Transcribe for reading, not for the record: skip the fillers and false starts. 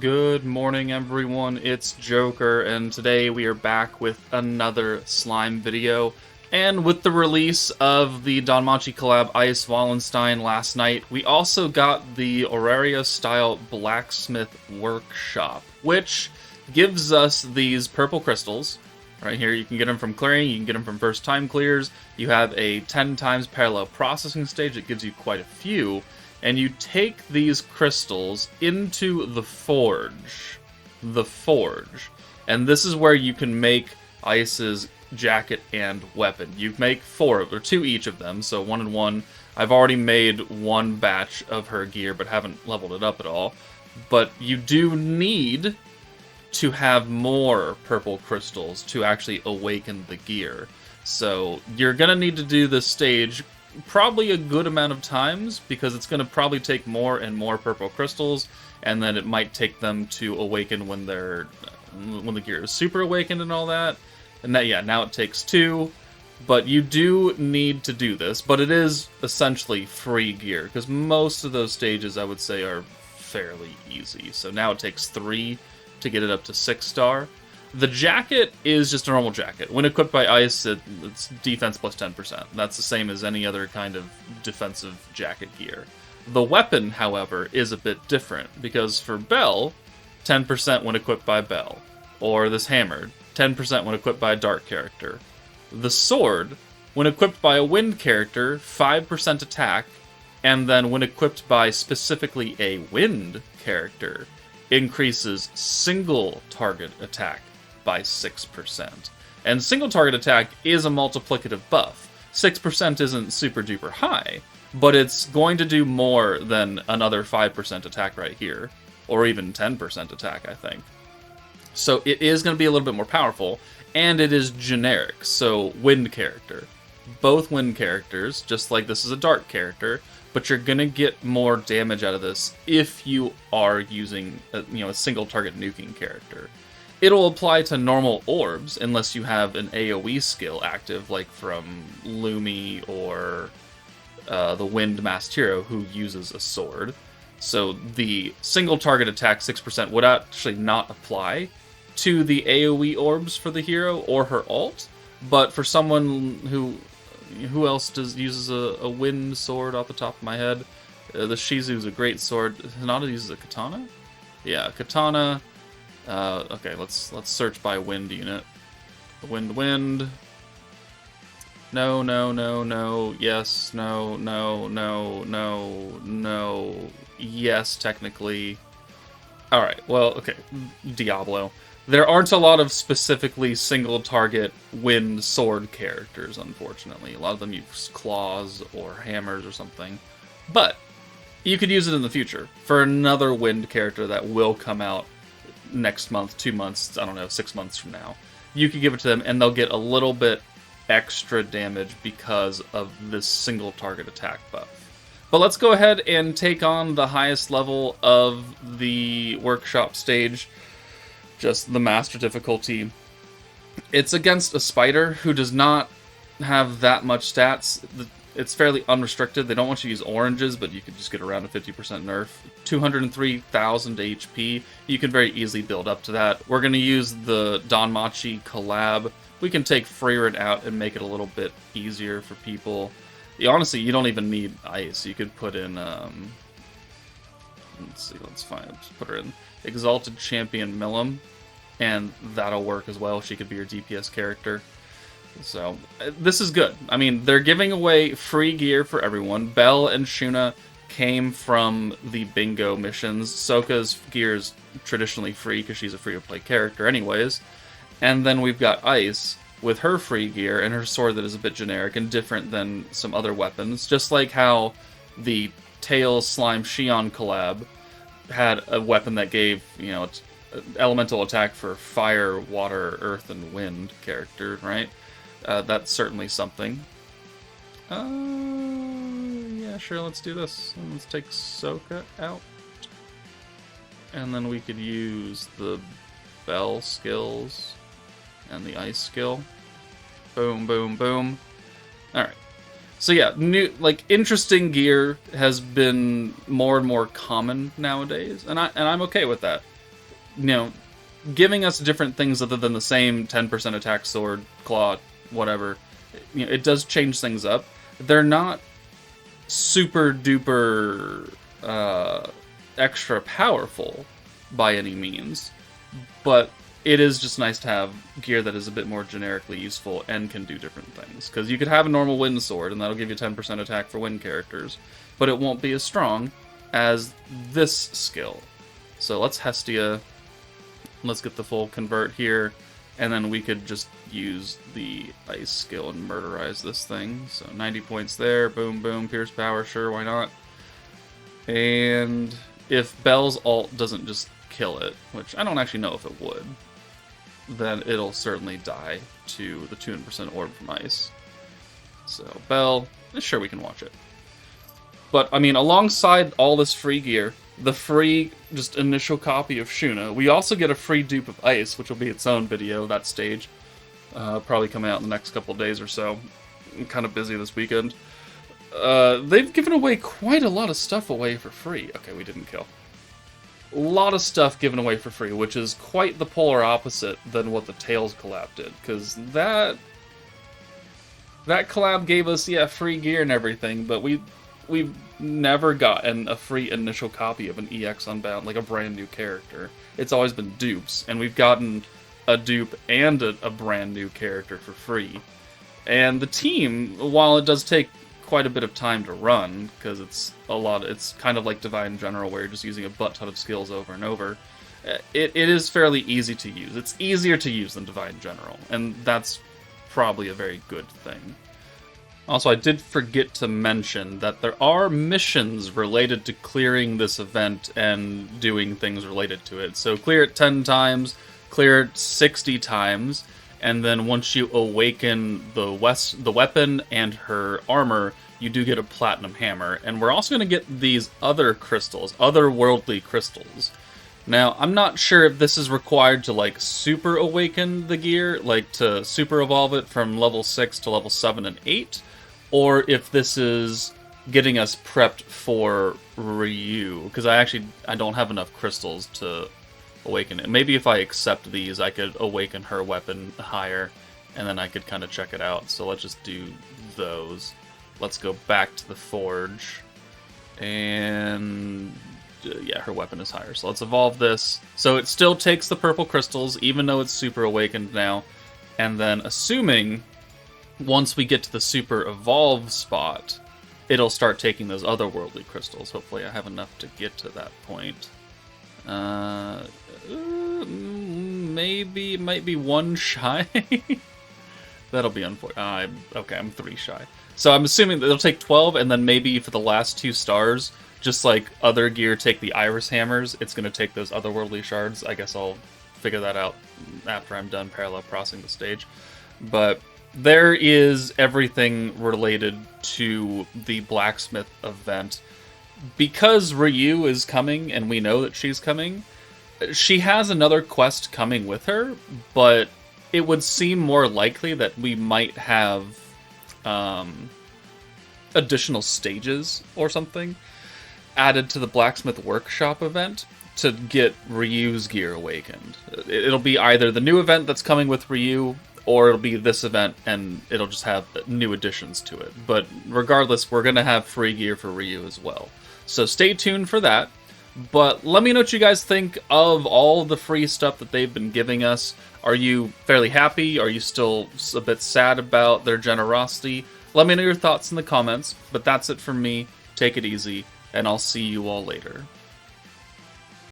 Good morning, everyone. It's Joker, and today we are back with another slime video. And with the release of the Danmachi collab Ice Wallenstein last night, we also got the ORARIO style blacksmith workshop, which gives us these purple crystals. Right here, you can get them from clearing, you can get them from first time clears. You have a 10 times parallel processing stage that gives you quite a few. And you take these crystals into the forge. And this is where you can make Ice's jacket and weapon. You make two each of them, so 1 and 1. I've already made one batch of her gear, but haven't leveled it up at all. But you do need to have more purple crystals to actually awaken the gear. So you're gonna need to do this stage probably a good amount of times, because it's going to probably take more and more purple crystals, and then it might take them to awaken when the gear is super awakened and all that. And that, yeah, now it takes 2, but you do need to do this. But it is essentially free gear, because most of those stages, I would say, are fairly easy. So now it takes 3 to get it up to 6 star. The jacket is just a normal jacket. When equipped by Ice, it's defense plus 10%. That's the same as any other kind of defensive jacket gear. The weapon, however, is a bit different, because for Belle, 10% when equipped by Belle. Or this hammer, 10% when equipped by a dark character. The sword, when equipped by a wind character, 5% attack, and then when equipped by specifically a wind character, increases single target attack by 6%. And single target attack is a multiplicative buff. 6% isn't super duper high, but it's going to do more than another 5% attack right here, or even 10% attack, I think. So it is going to be a little bit more powerful, and it is generic, so wind character. Both wind characters, just like this is a dark character, but you're going to get more damage out of this if you are using a single target nuking character. It'll apply to normal orbs unless you have an AoE skill active, like from Lumi or the Wind Masked Hero, who uses a sword. So the single target attack 6% would actually not apply to the AoE orbs for the hero or her ult, but for someone who else uses a wind sword off the top of my head? The Shizu's a great sword. Hinata uses a katana? Yeah, katana. Okay, let's search by wind unit. Wind. No. Yes, no. Yes, technically. Alright, well, okay. Diablo. There aren't a lot of specifically single-target wind sword characters, unfortunately. A lot of them use claws or hammers or something. But you could use it in the future for another wind character that will come out next month, 2 months, I don't know, 6 months from now. You could give it to them, and they'll get a little bit extra damage because of this single-target attack buff. But let's go ahead and take on the highest level of the workshop stage. Just the master difficulty. It's against a spider who does not have that much stats. It's fairly unrestricted. They don't want you to use oranges, but you could just get around a 50% nerf. 203,000 HP. You can very easily build up to that. We're going to use the Danmachi collab. We can take Freerun out and make it a little bit easier for people. Honestly, you don't even need Ice. You could put in, let's put her in Exalted Champion Milim, and that'll work as well. She could be your DPS character. So, this is good. I mean, they're giving away free gear for everyone. Belle and Shuna came from the bingo missions. Sokka's gear is traditionally free because she's a free-to-play character anyways. And then we've got Ice with her free gear and her sword that is a bit generic and different than some other weapons. Just like how the Tails Slime Shion collab had a weapon that gave, elemental attack for fire, water, earth, and wind character, right? That's certainly something. Yeah, sure, let's do this. Let's take Sokka out. And then we could use the Bell skills and the Ice skill. Boom, boom, boom. Alright. So yeah, interesting gear has been more and more common nowadays, and I'm okay with that. giving us different things other than the same 10% attack, sword, claw, whatever. It does change things up. They're not super duper extra powerful by any means, but it is just nice to have gear that is a bit more generically useful and can do different things. Because you could have a normal wind sword, and that'll give you 10% attack for wind characters, but it won't be as strong as this skill. So let's Hestia. Let's get the full convert here, and then we could just use the ice skill and murderize this thing. So 90 points there, boom, boom, pierce power, sure, why not? And if Belle's ult doesn't just kill it, which I don't actually know if it would, then it'll certainly die to the 200% orb from ice. So Belle, sure, we can watch it. But, I mean, alongside all this free gear, the free, just initial copy of Shuna, we also get a free dupe of Ice, which will be its own video, that stage. Probably coming out in the next couple of days or so. I'm kind of busy this weekend. They've given away quite a lot of stuff away for free. Okay, we didn't kill. A lot of stuff given away for free, which is quite the polar opposite than what the Tails collab did. Because that collab gave us, yeah, free gear and everything, but we've never gotten a free initial copy of an EX Unbound, like a brand new character. It's always been dupes, and we've gotten a dupe and a brand new character for free. And the team, while it does take quite a bit of time to run, because it's kind of like Divine General, where you're just using a butt ton of skills over and over, it is fairly easy to use. It's easier to use than Divine General, and that's probably a very good thing. Also, I did forget to mention that there are missions related to clearing this event and doing things related to it. So clear it 10 times, clear it 60 times, and then once you awaken the weapon and her armor, you do get a platinum hammer. And we're also going to get these other crystals, otherworldly crystals. Now, I'm not sure if this is required to, like, super awaken the gear, like to super evolve it from level 6 to level 7 and 8, or if this is getting us prepped for Ryu, because I don't have enough crystals to awaken it. Maybe if I accept these, I could awaken her weapon higher, and then I could kind of check it out. So let's just do those. Let's go back to the forge, and yeah, her weapon is higher. So let's evolve this. So it still takes the purple crystals, even though it's super awakened now, and then assuming once we get to the super evolve spot, it'll start taking those otherworldly crystals. Hopefully I have enough to get to that point. Maybe it might be 1 shy. That'll be unfortunate. Okay, I'm 3 shy. So I'm assuming that it'll take 12, and then maybe for the last 2 stars, just like other gear take the iris hammers, it's going to take those otherworldly shards. I guess I'll figure that out after I'm done parallel crossing the stage. But there is everything related to the blacksmith event. Because Ryu is coming, and we know that she's coming, she has another quest coming with her, but it would seem more likely that we might have additional stages or something added to the blacksmith workshop event to get Ryu's gear awakened. It'll be either the new event that's coming with Ryu, or it'll be this event, and it'll just have new additions to it. But regardless, we're going to have free gear for Ryu as well. So stay tuned for that. But let me know what you guys think of all the free stuff that they've been giving us. Are you fairly happy? Are you still a bit sad about their generosity? Let me know your thoughts in the comments. But that's it from me. Take it easy, and I'll see you all later.